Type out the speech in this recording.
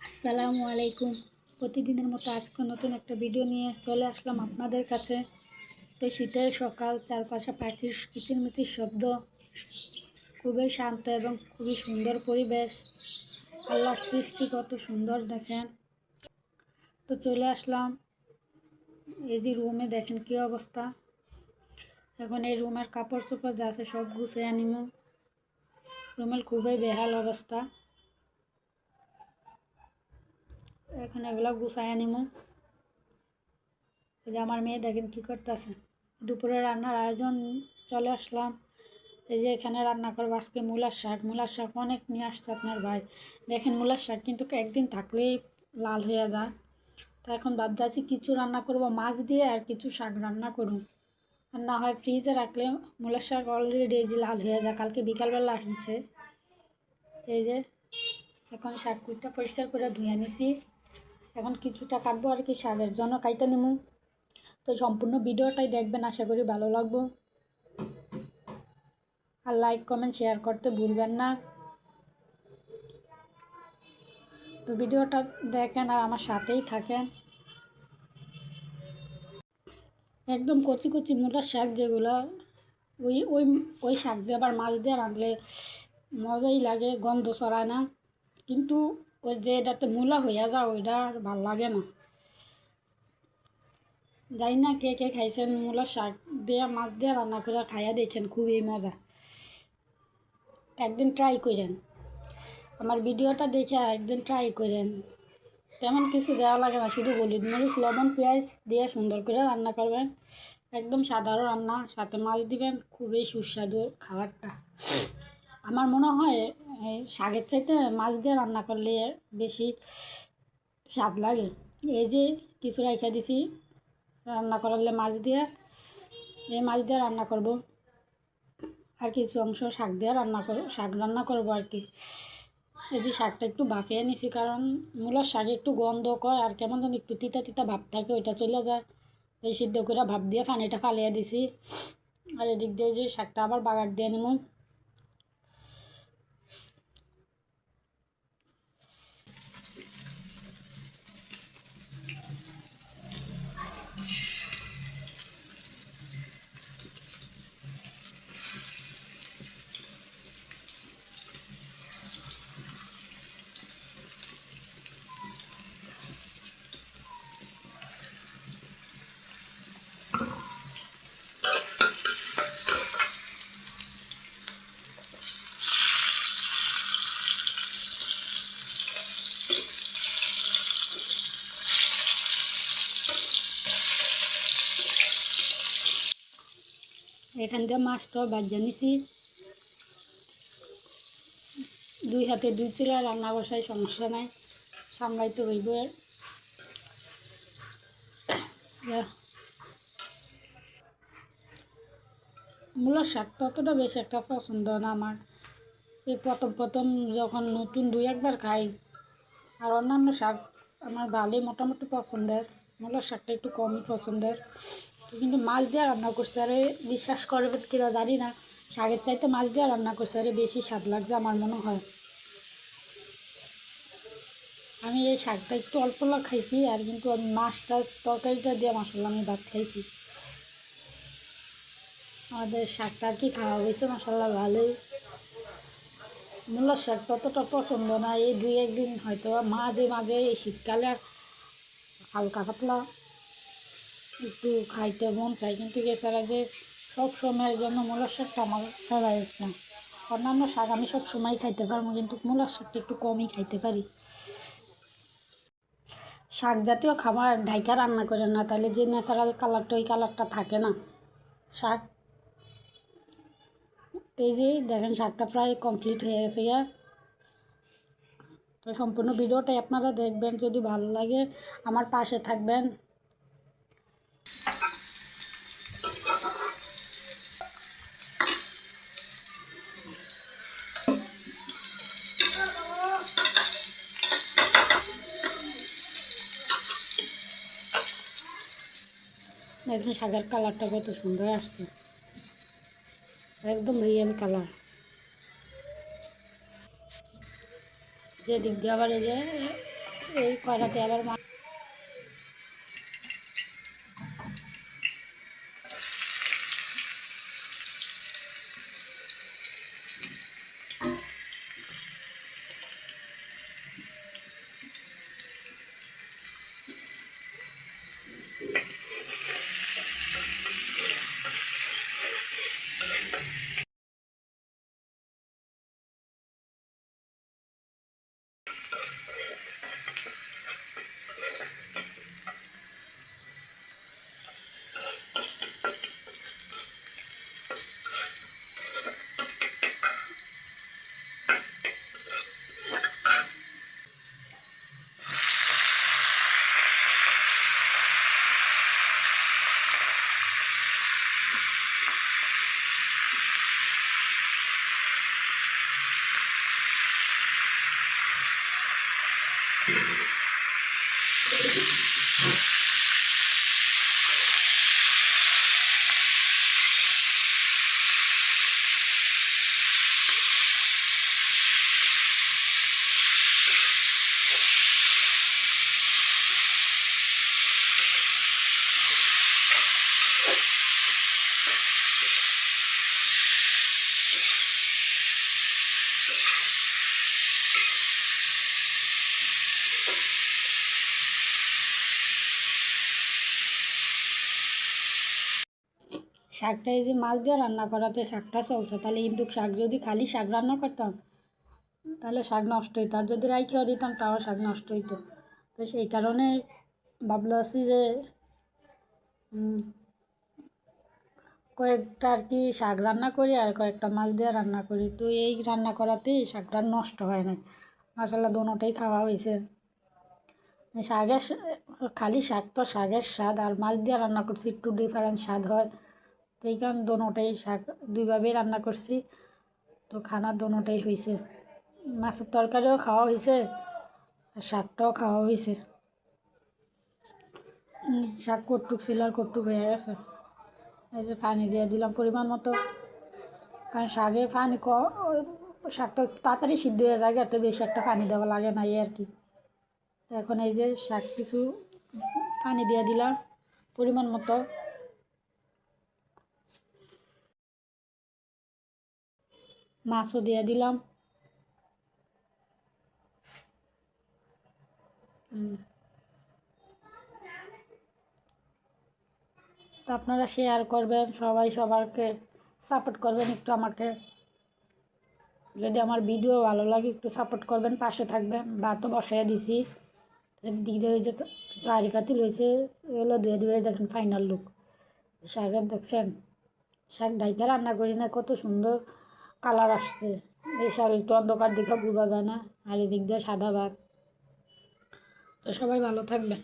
আসসালামু আলাইকুম। প্রতিদিনের মতো আজকে নতুন একটা ভিডিও নিয়ে চলে আসলাম আপনাদের কাছে। তো শীতের সকাল, চারপাশে পাখির কিচিরমিচির শব্দ, খুবই শান্ত এবং খুবই সুন্দর পরিবেশ। আল্লাহর সৃষ্টি কত সুন্দর দেখেন। তো চলে আসলাম এই যে রুমে, দেখেন কী অবস্থা। এখন এই রুমের কাপড় চোপড় যা আছে সব গুছিয়ে নিব। রুমের খুবই বেহাল অবস্থা। এখন এগুলো গুছাইয়া নিব। এই যে আমার মেয়ে দেখেন কী করতেছে। দুপুরে রান্নার আয়োজন চলে আসলাম। এই যে এখানে রান্না করবো আজকে মূলার শাক। মূলার শাক অনেক নিয়ে আসছে আপনার ভাই। দেখেন মূলার শাক কিন্তু একদিন থাকলেই লাল হয়ে যায়। তো এখন ভাবতেছি কিছু রান্না করব মাছ দিয়ে, আর কিছু শাক রান্না করুন। আর না হয় ফ্রিজে রাখলে মূলার শাক অলরেডি এই যে লাল হয়ে যায়, কালকে বিকালবেলা আনছে। এই যে এখন শাক কুইটা পরিষ্কার করে ধুয়ে নিছি। এখন কিছুটা কাটবো আর কি, শাকের জন্য কাইটা নিমু। তো সম্পূর্ণ ভিডিওটাই দেখবেন, আশা করি ভালো লাগবে। আর লাইক কমেন্ট শেয়ার করতে ভুলবেন না। তো ভিডিওটা দেখেন আর আমার সাথেই থাকেন। একদম কচি কচি মূলার শাক যেগুলো, ওই ওই ওই শাক দিয়ে আবার মাছ দিয়ে রাঁধলে মজাই লাগে, গন্ধ ছড়ায় না। কিন্তু ওই যে এটাতে মূলা হইয়া যায় ওইটা আর ভাল লাগে না। যাই না কে কে খাইছেন মূলার শাক দিয়ে মাছ দিয়ে রান্না করে খাইয়া দেখেন, খুবই মজা। একদিন ট্রাই করেন, আমার ভিডিওটা দেখে একদিন ট্রাই করেন। তেমন কিছু দেওয়া লাগে না, শুধু হলুদ মরিচ লবণ পেঁয়াজ দিয়ে সুন্দর করে রান্না করবেন। একদম সাধারণ রান্না, সাথে মাছ দিবেন, খুবই সুস্বাদু খাবারটা। আমার মনে হয় শাকের চাইতে মাছ দিয়ে রান্না করলে বেশি স্বাদ লাগে। এই যে কিছু রাইখা দিছি রান্না করলে মাছ দিয়ে, এই মাছ দিয়ে রান্না করব। আর কিছু অংশ শাক রান্না করবো আর কি। এই যে শাকটা একটু ভাপিয়ে নিছি, কারণ মূলার শাকে একটু গন্ধ কয় আর কেমন যেন একটু তিতা তিতা ভাব থাকে, ওইটা চলে যায়। এই সিদ্ধ করে ভাপ দিয়ে পানিটা ফালিয়ে দিছি। আর এদিক দিয়ে যে শাকটা আবার বাগার দিয়ে নিব। এখান দিয়ে মাছটা ভাজা নিছি। দুই হাতে দুই চুলা রান্না বসাই, সমস্যা নাই, সামলাইতে হইব। মূলার শাক ততটা বেশি একটা পছন্দ না আমার। এই প্রথম প্রথম যখন নতুন দুই একবার খাই। আর অন্যান্য শাক আমার ভালোই মোটামুটি পছন্দের, মূলার শাকটা একটু কমই পছন্দের। কিন্তু মাছ দিয়ে রান্না করতে আরে বিশ্বাস করবে কিনা জানি না, শাকের চাইতে মাছ দিয়ে রান্না করতে আরে বেশি স্বাদ লাগছে আমার মনে হয়। আমি এই শাকটা একটু অল্প খাইছি, আর কিন্তু আমি মাছটা তরকারিটা দিয়ে মশলা আমি ভাত খাইছি। আমাদের শাকটা আর কি খাওয়া হয়েছে মশলা ভালোই। মূলার শাক ততটা পছন্দ না, এই দুই একদিন হয়তো মাঝে মাঝে এই শীতকালে হালকা পাতলা একটু খাইতে মন চাই, কিন্তু এছাড়া যে সব সময়ের জন্য মূলার শাকটা আমার ফেভারিট না। অন্যান্য শাক আমি সব সময় খাইতে পারবো, কিন্তু মূলার শাকটা একটু কমই খাইতে পারি। শাক জাতীয় খাবার ঢাইকা রান্না করে না, তাহলে যে ন্যাচারাল কালারটা ওই কালারটা থাকে না শাক। এই যে দেখেন শাকটা প্রায় কমপ্লিট হয়ে গেছে ইয়া। তো সম্পূর্ণ ভিডিওটাই আপনারা দেখবেন, যদি ভালো লাগে আমার পাশে থাকবেন। দেখুন শাকের কালারটা কত সুন্দর আসছে, একদম রিয়েল কালার। যেদিক দিয়ে আবার এই যে এই কড়াতে আবার শাকটা এই যে মাছ দিয়ে রান্না করাতে শাকটা চলছে, তাহলে কিন্তু শাক যদি খালি শাক রান্না করতাম তাহলে শাক নষ্ট হইতো, আর যদি রাইখেও দিতাম তাও শাক নষ্ট হইতো। তো সেই কারণে ভাবলাছি যে কয়েকটা আর কি শাক রান্না করি আর কয়েকটা মাছ দিয়ে রান্না করি। তো এই রান্না করাতেই শাকটা নষ্ট হয় না, মাশাআল্লাহ দোনোটাই খাওয়া হয়েছে। শাকের খালি শাক তো শাকের স্বাদ, আর মাছ দিয়ে রান্না করছি একটু ডিফারেন্ট স্বাদ হয়। তো এই কারণ দোনোটাই শাক দুইভাবেই রান্না করছি, তো খানা দোনোটাই হয়েছে। মাছের তরকারিও খাওয়া হয়েছে আর শাকটাও খাওয়া হয়েছে। শাক কটুক ছিল আর কটুক হয়ে গেছে। এই যে পানি দিয়ে দিলাম পরিমাণ মতো, কারণ শাকে পানি শাকটা তাড়াতাড়ি সিদ্ধ হয়ে যায়, এত বেশি একটা পানি দেওয়া লাগে না এই আর কি। তো এখন এই যে শাক কিছু পানি দিয়ে দিলাম পরিমাণ মতো, মাছও দিয়ে দিলাম। তো আপনারা শেয়ার করবেন, সবাই সবাইকে সাপোর্ট করবেন একটু আমাকে। যদি আমার ভিডিও ভালো লাগে একটু সাপোর্ট করবেন, পাশে থাকবেন। ভাতও বসাইয়া দিছি, দিকে ওই যে কিছু হাঁড়ি পাতিল হয়েছে, এগুলো ধুয়ে ধুয়ে দেখেন ফাইনাল লুক। শাকের দেখছেন, শাক ডাইকা রান্না করি না, কত সুন্দর কালার আসছে। এই শাক একটু অন্ধকার দিকে বোঝা যায় না, আর এদিক দিয়ে সাদা ভাত। তো সবাই ভালো থাকবেন।